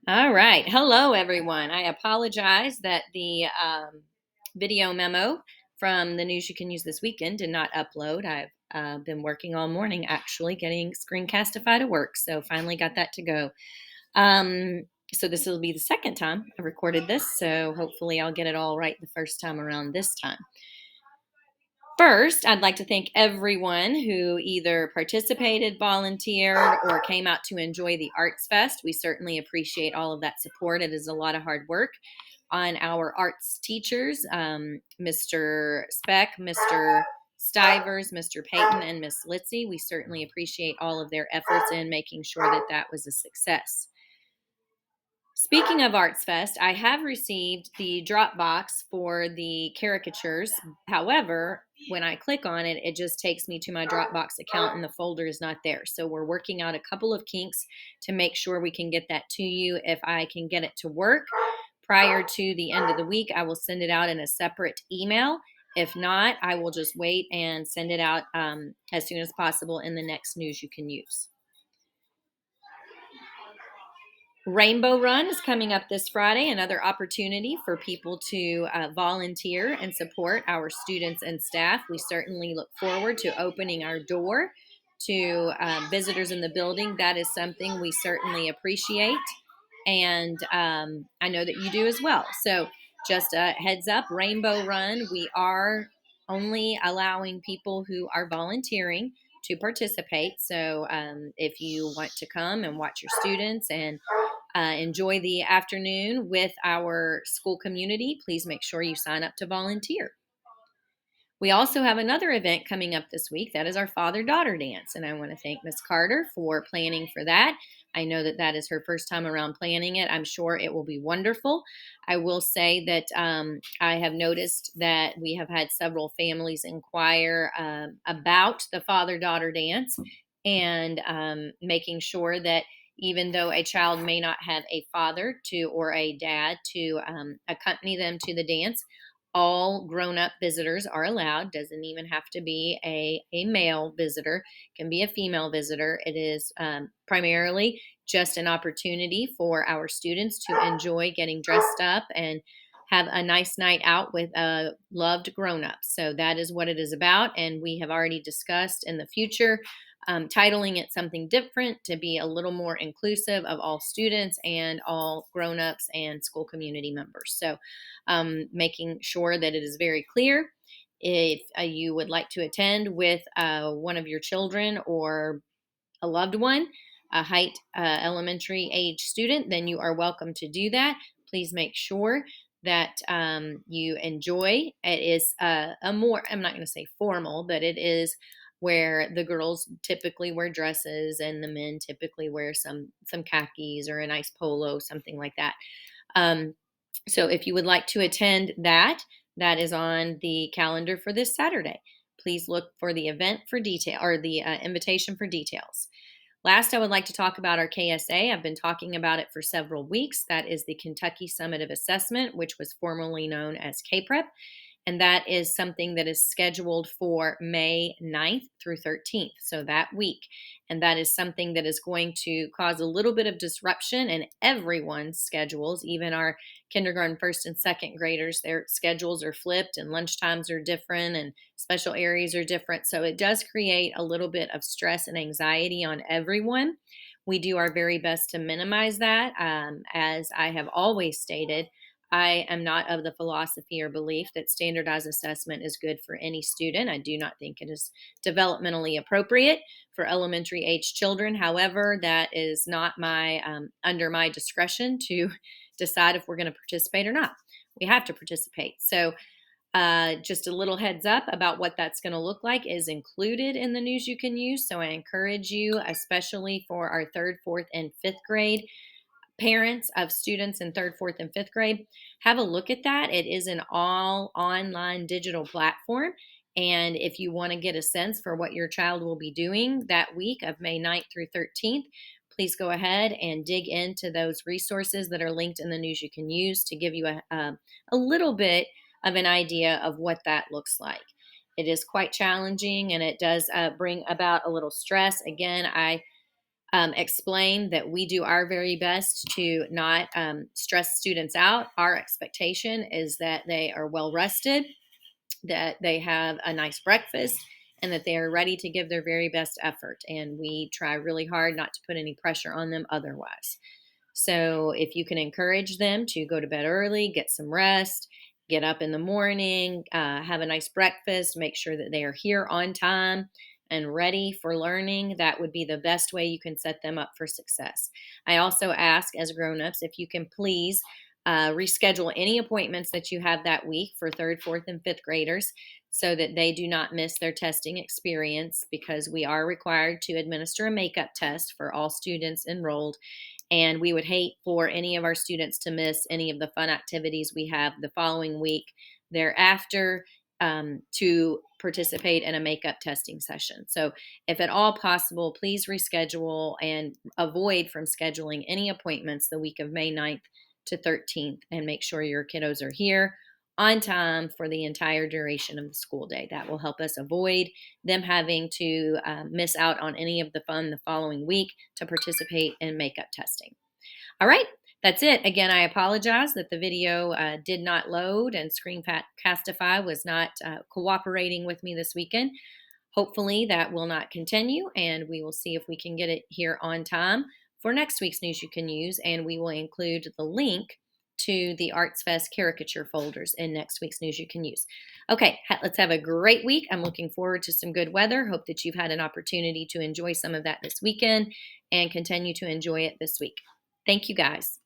All right. Hello, everyone. I apologize that the video memo from the news you can use this weekend did not upload. I've been working all morning actually getting Screencastify to work. So finally got that to go. Um, so this will be the second time I recorded this. So hopefully I'll get it all right the first time around this time. First, I'd like to thank everyone who either participated, volunteered, or came out to enjoy the Arts Fest. We certainly appreciate all of that support. It is a lot of hard work on our arts teachers, Mr. Speck, Mr. Stivers, Mr. Payton, and Miss Litzy. We certainly appreciate all of their efforts in making sure that that was a success. Speaking of Arts Fest, I have received the Dropbox for the caricatures. However, when I click on it, it just takes me to my Dropbox account and the folder is not there. So we're working out a couple of kinks to make sure we can get that to you. If I can get it to work prior to the end of the week, I will send it out in a separate email. If not, I will just wait and send it out as soon as possible in the next news you can use. Rainbow Run is coming up this Friday, another opportunity for people to volunteer and support our students and staff. We certainly look forward to opening our door to visitors in the building. That is something we certainly appreciate, and I know that you do as well. So just a heads up, Rainbow Run, we are only allowing people who are volunteering to participate. So if you want to come and watch your students and enjoy the afternoon with our school community, please make sure you sign up to volunteer. We also have another event coming up this week. That is our father-daughter dance, and I want to thank Miss Carter for planning for that. I know that that is her first time around planning it. I'm sure it will be wonderful. I will say that I have noticed that we have had several families inquire about the father-daughter dance and making sure that even though a child may not have a father to or a dad to accompany them to the dance, all grown-up visitors are allowed. Doesn't even have to be a male visitor. It can be a female visitor. It is primarily just an opportunity for our students to enjoy getting dressed up and have a nice night out with loved grown-ups. So that is what it is about, and we have already discussed in the future titling it something different to be a little more inclusive of all students and all grown-ups and school community members. So making sure that it is very clear. If you would like to attend with one of your children or a loved one, a Height elementary age student, then you are welcome to do that. Please make sure that you enjoy. It is a more, I'm not going to say formal, but it is where the girls typically wear dresses and the men typically wear some khakis or a nice polo, something like that. So if you would like to attend that, that is on the calendar for this Saturday. Please look for the event for detail or the invitation for details. Last, I would like to talk about our KSA. I've been talking about it for several weeks. That is the Kentucky Summative Assessment, which was formerly known as KPREP. And that is something that is scheduled for May 9th through 13th, so that week. And that is something that is going to cause a little bit of disruption in everyone's schedules, even our kindergarten, first, and second graders. Their schedules are flipped and lunchtimes are different and special areas are different. So it does create a little bit of stress and anxiety on everyone. We do our very best to minimize that. As I have always stated, I am not of the philosophy or belief that standardized assessment is good for any student. I do not think it is developmentally appropriate for elementary age children. However, that is not my under my discretion to decide if we're going to participate or not. We have to participate. So just a little heads up about what that's going to look like is included in the news you can use. So I encourage you, especially for our third, fourth, and fifth grade parents of students in third, fourth, and fifth grade, have a look at that. It is an all online digital platform. And if you want to get a sense for what your child will be doing that week of May 9th through 13th, please go ahead and dig into those resources that are linked in the news you can use to give you a little bit of an idea of what that looks like. It is quite challenging and it does bring about a little stress. Again, I explain that we do our very best to not stress students out. Our expectation is that they are well rested, that they have a nice breakfast, and that they are ready to give their very best effort. And we try really hard not to put any pressure on them otherwise. So if you can encourage them to go to bed early, get some rest, get up in the morning, have a nice breakfast, make sure that they are here on time and ready for learning, that would be the best way you can set them up for success. I also ask, as grown-ups, if you can please reschedule any appointments that you have that week for third, fourth, and fifth graders so that they do not miss their testing experience, because we are required to administer a makeup test for all students enrolled, and we would hate for any of our students to miss any of the fun activities we have the following week thereafter, to participate in a makeup testing session. So, if at all possible, please reschedule and avoid from scheduling any appointments the week of May 9th to 13th, and make sure your kiddos are here on time for the entire duration of the school day. That will help us avoid them having to miss out on any of the fun the following week to participate in makeup testing. All right, that's it. Again, I apologize that the video did not load and Screencastify was not cooperating with me this weekend. Hopefully that will not continue, and we will see if we can get it here on time for next week's News You Can Use, and we will include the link to the Arts Fest caricature folders in next week's News You Can Use. Okay, let's have a great week. I'm looking forward to some good weather. Hope that you've had an opportunity to enjoy some of that this weekend and continue to enjoy it this week. Thank you, guys.